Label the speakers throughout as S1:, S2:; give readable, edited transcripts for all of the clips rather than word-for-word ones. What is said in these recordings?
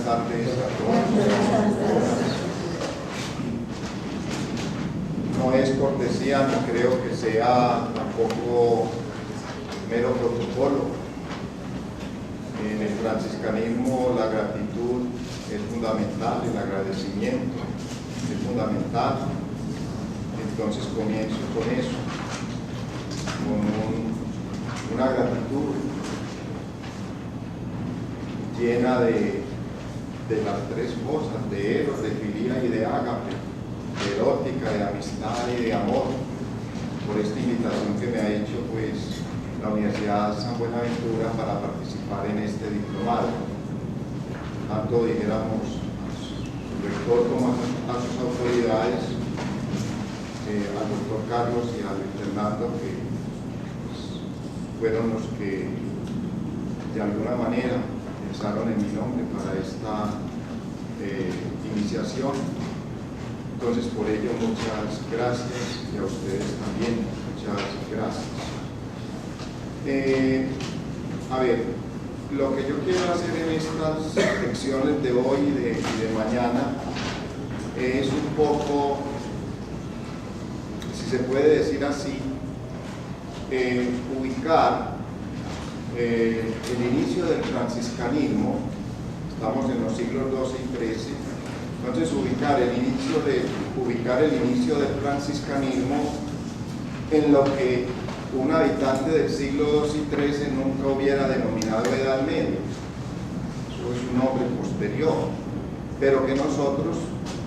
S1: tardes a todos. No es cortesía, ni creo que sea tampoco mero protocolo. En el franciscanismo la gratitud es fundamental, el agradecimiento es fundamental. Entonces comienzo con eso, con una gratitud llena de las tres cosas, de eros, de filía y de ágape, de erótica, de amistad y de amor, por esta invitación que me ha hecho pues la Universidad San Buenaventura para participar en este diplomado. Tanto dijéramos al rector como a sus autoridades, al doctor Carlos y a Luis Fernando, que pues, fueron los que de alguna manera pensaron en mi nombre para esta iniciación. Entonces, por ello, muchas gracias, y a ustedes también, muchas gracias. A ver, lo que yo quiero hacer en estas lecciones de hoy y de mañana es un poco, si se puede decir así, ubicar el inicio del franciscanismo. Estamos en los siglos XII y XIII, entonces ubicar el inicio del franciscanismo en lo que un habitante del siglo XII y XIII nunca hubiera denominado Edad Media. Eso es un nombre posterior, pero que nosotros,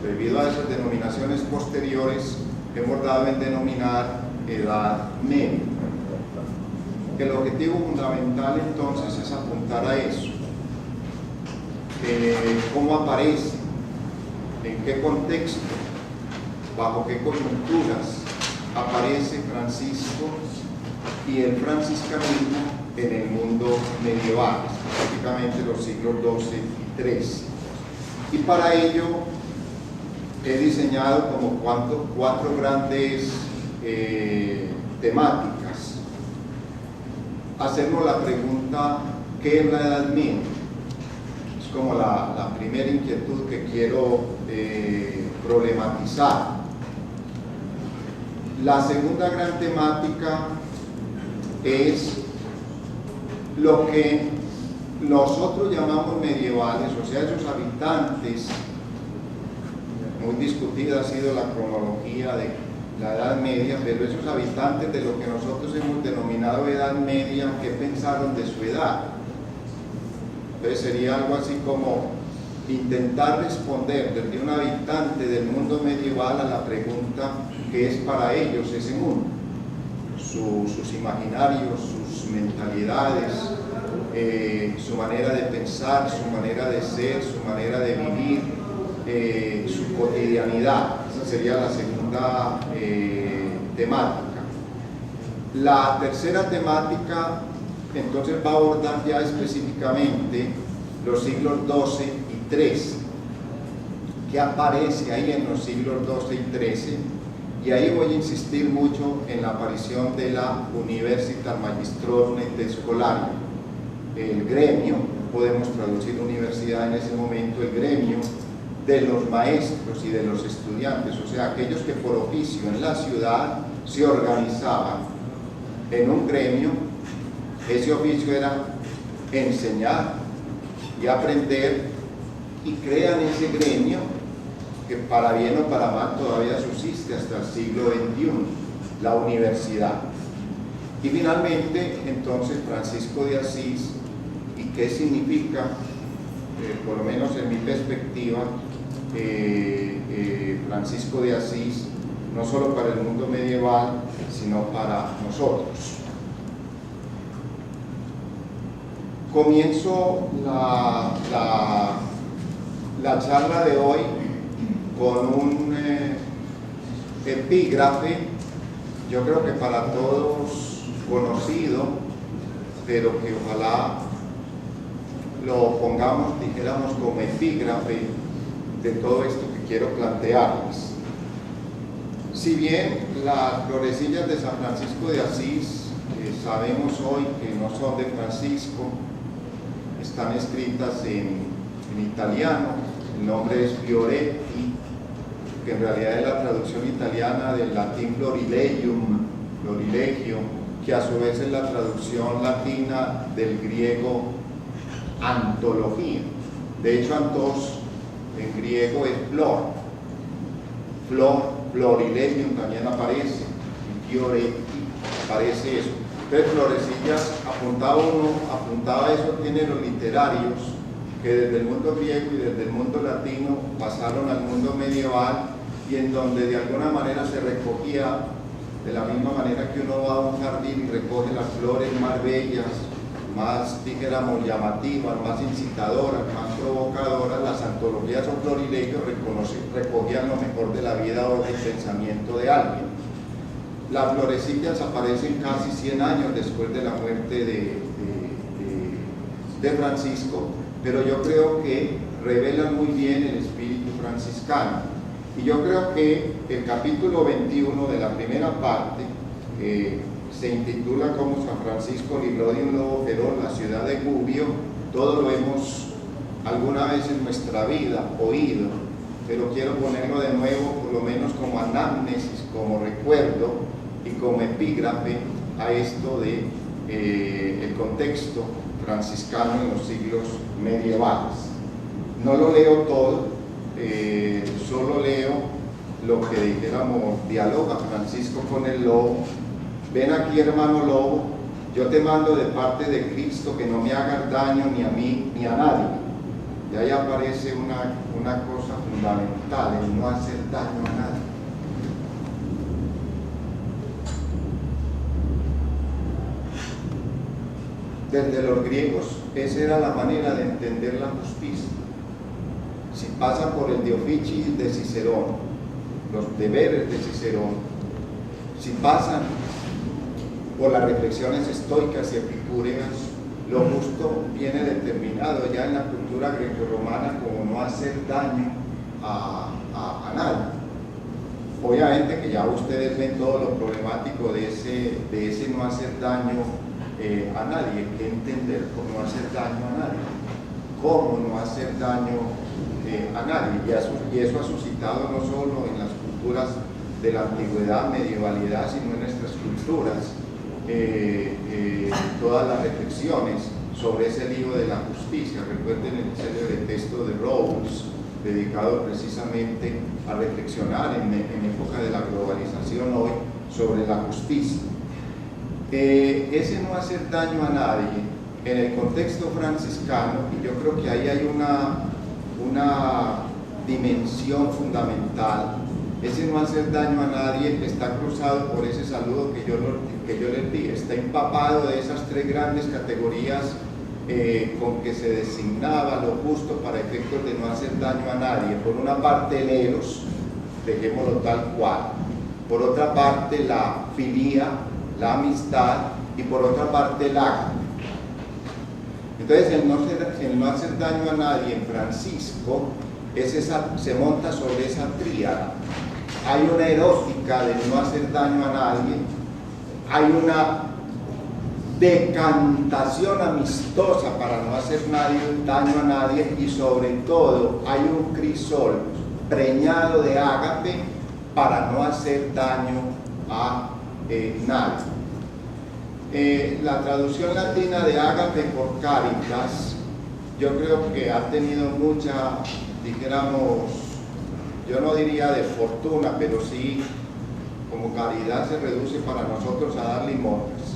S1: debido a esas denominaciones posteriores, hemos dado en denominar Edad Media. El objetivo fundamental entonces es apuntar a eso. ¿Cómo aparece? ¿En qué contexto? ¿Bajo qué coyunturas aparece Francisco y el franciscanismo en el mundo medieval, específicamente los siglos XII y XIII? Y para ello he diseñado como cuatro grandes temáticas. Hacernos la pregunta, ¿qué es la Edad Media? Es como la primera inquietud que quiero problematizar. La segunda gran temática es lo que nosotros llamamos medievales, o sea, esos habitantes. Muy discutida ha sido la cronología de la Edad Media, pero esos habitantes de lo que nosotros hemos denominado Edad Media, ¿qué pensaron de su edad? Entonces sería algo así como intentar responder desde un habitante del mundo medieval a la pregunta ¿qué es para ellos ese mundo? Sus imaginarios, sus mentalidades, su manera de pensar, su manera de ser, su manera de vivir, su cotidianidad. Esa sería la segunda temática. La tercera temática entonces va a abordar ya específicamente los siglos XII y XIII, que aparece ahí en los siglos XII y XIII, y ahí voy a insistir mucho en la aparición de la Universitas Magistrorum et Scholarium, el gremio, podemos traducir universidad en ese momento, el gremio de los maestros y de los estudiantes, o sea, aquellos que por oficio en la ciudad se organizaban en un gremio. Ese oficio era enseñar y aprender, y crean ese gremio que para bien o para mal todavía subsiste hasta el siglo XXI, la universidad. Y finalmente, entonces, Francisco de Asís, ¿y qué significa, por lo menos en mi perspectiva, Francisco de Asís, no solo para el mundo medieval, sino para nosotros? Comienzo la charla de hoy con un epígrafe, yo creo que para todos conocido, pero que ojalá lo pongamos, dijéramos, como epígrafe de todo esto que quiero plantearles. Si bien las florecillas de San Francisco de Asís, sabemos hoy que no son de Francisco, están escritas en en italiano, el nombre es Fioretti, que en realidad es la traducción italiana del latín florilegium, florilegio, que a su vez es la traducción latina del griego antología. De hecho, antos en griego es flor, florilegium también aparece, Fioretti aparece eso. Entonces, Florecillas apuntaba a esos géneros literarios que desde el mundo griego y desde el mundo latino pasaron al mundo medieval, y en donde de alguna manera se recogía, de la misma manera que uno va a un jardín y recoge las flores más bellas, más, dijéramos, llamativas, más incitadoras, más provocadoras, las antologías o florilegios recogían lo mejor de la vida o del pensamiento de alguien. Las florecillas aparecen casi 100 años después de la muerte de Francisco, pero yo creo que revelan muy bien el espíritu franciscano. Y yo creo que el capítulo 21 de la primera parte se intitula como San Francisco libró de un lobo feroz la ciudad de Gubbio. Todo lo hemos alguna vez en nuestra vida oído, pero quiero ponerlo de nuevo, por lo menos como anamnesis, como recuerdo y como epígrafe a esto de el contexto franciscano en los siglos medievales. No lo leo todo, solo leo lo que, dijéramos, dialoga Francisco con el lobo. Ven aquí, hermano lobo, yo te mando de parte de Cristo que no me hagas daño ni a mí ni a nadie. Y ahí aparece una cosa fundamental, el no hacer daño a nadie. Desde los griegos, esa era la manera de entender la justicia. Si pasan por el De Officiis de Cicerón, los deberes de Cicerón, si pasan por las reflexiones estoicas y epicúreas, lo justo viene determinado ya en la cultura grecorromana como no hacer daño a nadie. Obviamente que ya ustedes ven todo lo problemático de ese no hacer daño a nadie, que entender cómo no hacer daño a nadie, cómo no hacer daño a nadie, y eso ha suscitado no solo en las culturas de la antigüedad, medievalidad, sino en nuestras culturas todas las reflexiones sobre ese libro de la justicia. Recuerden el célebre texto de Rawls, dedicado precisamente a reflexionar en época de la globalización hoy sobre la justicia. Ese no hacer daño a nadie en el contexto franciscano, y yo creo que ahí hay una dimensión fundamental. Ese no hacer daño a nadie está cruzado por ese saludo que yo les di, está empapado de esas tres grandes categorías con que se designaba lo justo para efectos de no hacer daño a nadie. Por una parte el eros, dejémoslo tal cual; por otra parte la filia, la amistad; y por otra parte el acto. Entonces el no hacer daño a nadie en Francisco se monta sobre esa tríada. Hay una erótica de no hacer daño a nadie, hay una decantación amistosa para no hacer daño a nadie, y sobre todo hay un crisol preñado de ágape para no hacer daño a nadie. La traducción latina de ágape por caritas, yo creo que ha tenido mucha, dijéramos, yo no diría de fortuna, pero sí, como caridad se reduce para nosotros a dar limosnas.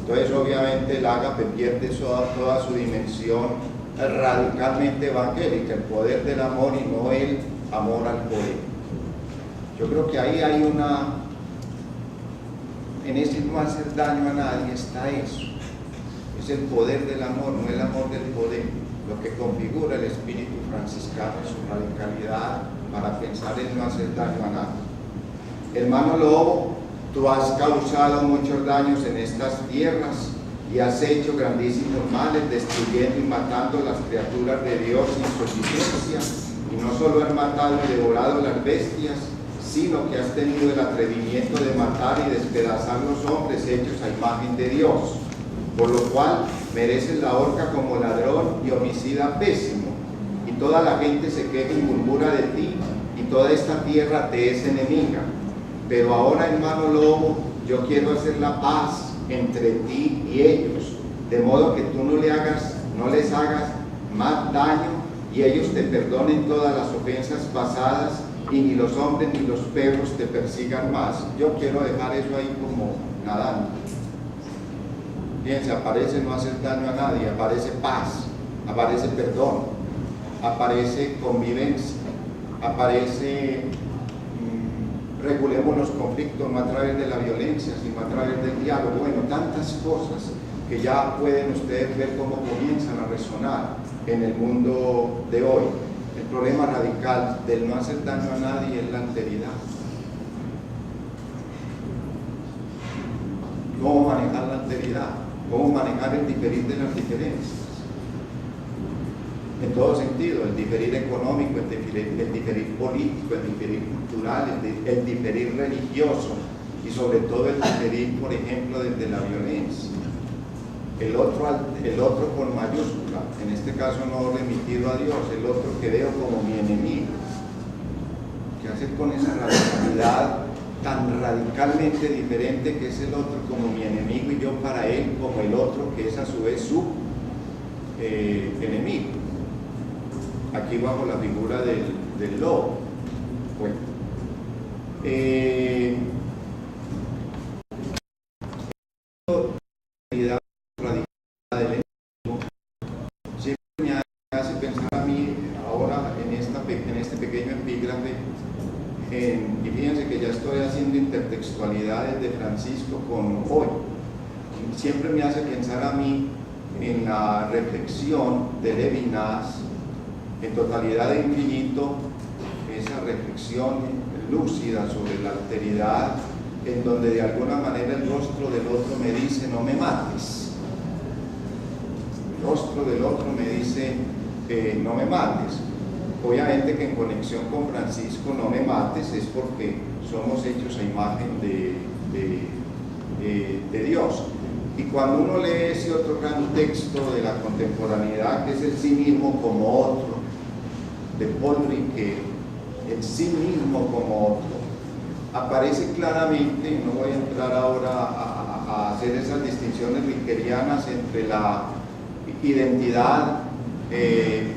S1: Entonces obviamente el ágape pierde toda su dimensión radicalmente evangélica, el poder del amor y no el amor al poder. Yo creo que ahí hay en ese no hacer daño a nadie está eso. Es el poder del amor, no el amor del poder, lo que configura el espíritu franciscano, su radicalidad para pensar en no hacer daño a nadie. Hermano lobo, tú has causado muchos daños en estas tierras y has hecho grandísimos males, destruyendo y matando las criaturas de Dios sin su licencia, y no solo has matado y devorado las bestias, sino que has tenido el atrevimiento de matar y despedazar los hombres hechos a imagen de Dios, por lo cual mereces la horca como ladrón y homicida pésimo. toda la gente se queja y murmura de ti, y toda esta tierra te es enemiga. Pero ahora, hermano lobo, yo quiero hacer la paz entre ti y ellos, de modo que tú no les hagas más daño, y ellos te perdonen todas las ofensas pasadas, y ni los hombres ni los perros te persigan más. Yo quiero dejar eso ahí como nadando. Fíjense, aparece no hacer daño a nadie, aparece paz, aparece perdón, aparece convivencia, aparece regulemos los conflictos no a través de la violencia, sino a través del diálogo. Bueno, tantas cosas que ya pueden ustedes ver cómo comienzan a resonar en el mundo de hoy. El problema radical del no hacer daño a nadie es la alteridad. ¿Cómo manejar la alteridad? ¿Cómo manejar el diferir de las diferencias? En todo sentido, el diferir económico, el diferir político, el diferir cultural, el diferir religioso, y sobre todo el diferir, por ejemplo, desde la violencia. El otro con mayúscula, en este caso no remitido a Dios, el otro que veo como mi enemigo. ¿Qué hacer con esa radicalidad tan radicalmente diferente que es el otro como mi enemigo y yo para él como el otro que es a su vez su enemigo? Aquí bajo la figura del lobo. Bueno, siempre me hace pensar a mí ahora en este pequeño epígrafe, y fíjense que ya estoy haciendo intertextualidades de Francisco con hoy. Siempre me hace pensar a mí en la reflexión de Levinas en Totalidad de Infinito, esa reflexión lúcida sobre la alteridad, en donde de alguna manera el rostro del otro me dice no me mates. El rostro del otro me dice no me mates. Obviamente que en conexión con Francisco no me mates es porque somos hechos a imagen de Dios. Y cuando uno lee ese otro gran texto de la contemporaneidad, que es el sí mismo como otro, de Paul Ricoeur, el sí mismo como otro, aparece claramente, y no voy a entrar ahora a hacer esas distinciones riquerianas entre la identidad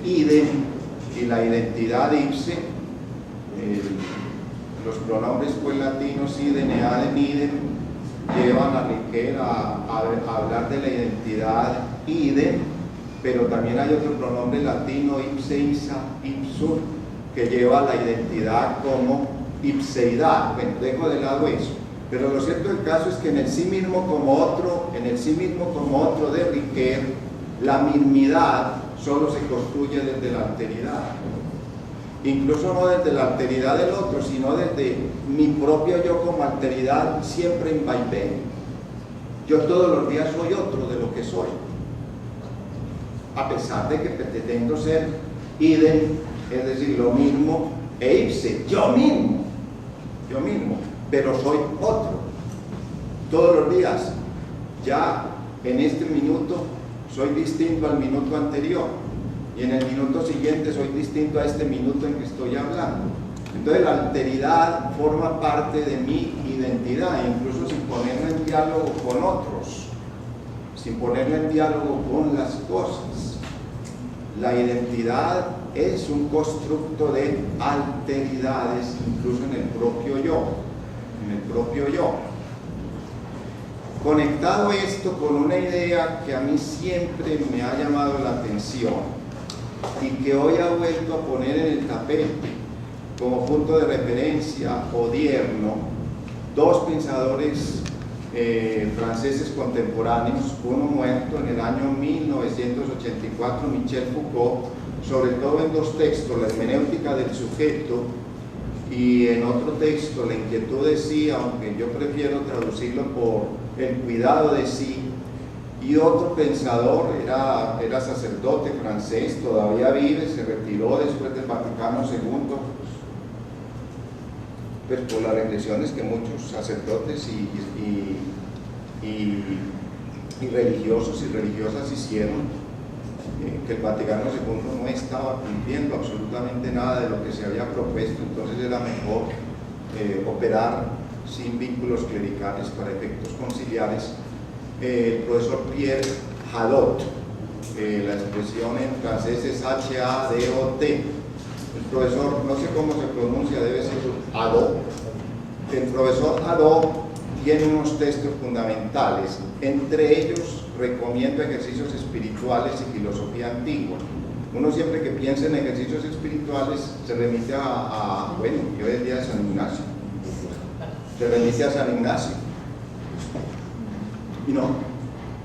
S1: idem y la identidad ipse, los pronombres pues latinos idem e adem idem llevan a Ricoeur a hablar de la identidad idem, pero también hay otro pronombre latino, ipse, ipsa, ipsum, que lleva la identidad como ipseidad. Bueno, dejo de lado eso, pero lo cierto del caso es que en el sí mismo como otro, de Ricoeur, la mismidad solo se construye desde la alteridad. Incluso no desde la alteridad del otro, sino desde mi propio yo como alteridad, siempre en vaivén. Yo todos los días soy otro de lo que soy, a pesar de que pretendo ser idem, es decir, lo mismo, e ipse, yo mismo, pero soy otro. Todos los días, ya en este minuto, soy distinto al minuto anterior, y en el minuto siguiente soy distinto a este minuto en que estoy hablando. Entonces la alteridad forma parte de mi identidad, incluso sin ponerla en diálogo con otros, sin ponerla en diálogo con las cosas. La identidad es un constructo de alteridades, incluso en el propio yo. Conectado esto con una idea que a mí siempre me ha llamado la atención y que hoy ha vuelto a poner en el tapete como punto de referencia odierno dos pensadores franceses contemporáneos, uno muerto en el año 1984, Michel Foucault, sobre todo en dos textos, la hermenéutica del sujeto, y en otro texto, la inquietud de sí, aunque yo prefiero traducirlo por el cuidado de sí. Y otro pensador, era sacerdote francés, todavía vive, se retiró después del Vaticano II, pues por las regresiones que muchos sacerdotes y religiosos y religiosas hicieron. que el Vaticano II no estaba cumpliendo absolutamente nada de lo que se había propuesto, entonces era mejor operar sin vínculos clericales para efectos conciliares. El profesor Pierre Hadot, la expresión en francés es H-A-D-O-T, el profesor, no sé cómo se pronuncia, debe ser Hadot. El profesor Hadot tiene unos textos fundamentales, entre ellos recomiendo ejercicios espirituales y filosofía antigua. Uno siempre que piensa en ejercicios espirituales se remite bueno, yo el día de San Ignacio, se remite a San Ignacio. Y no,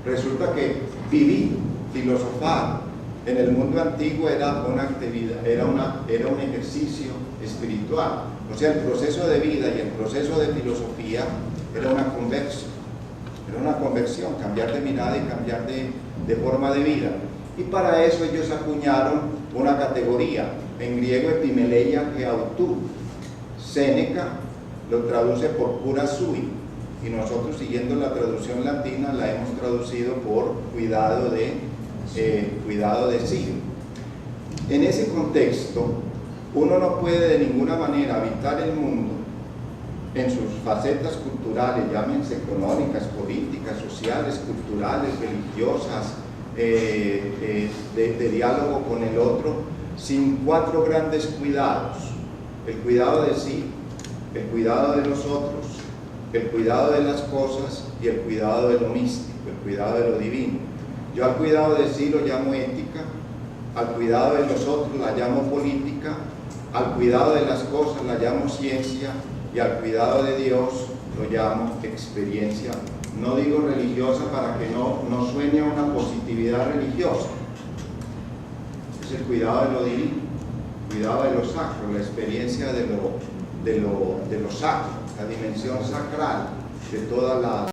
S1: resulta que vivir, filosofar en el mundo antiguo era una actividad, era un ejercicio espiritual. O sea, el proceso de vida y el proceso de filosofía era una conversión, cambiar de mirada y cambiar de forma de vida. Y para eso ellos acuñaron una categoría, en griego epimeleia que autu. Séneca lo traduce por cura sui, y nosotros, siguiendo la traducción latina, la hemos traducido por cuidado de sí. En ese contexto, uno no puede de ninguna manera habitar el mundo en sus facetas culturales, llámense económicas, políticas, sociales, culturales, religiosas, de diálogo con el otro, sin 4 grandes cuidados: el cuidado de sí, el cuidado de los otros, el cuidado de las cosas y el cuidado de lo místico, el cuidado de lo divino. Yo al cuidado de sí lo llamo ética, al cuidado de los otros la llamo política, al cuidado de las cosas la llamo ciencia, y al cuidado de Dios lo llamo experiencia. No digo religiosa para que no suene a una positividad religiosa. Es el cuidado de lo divino, el cuidado de lo sacro, la experiencia de lo sacro, la dimensión sacral de toda la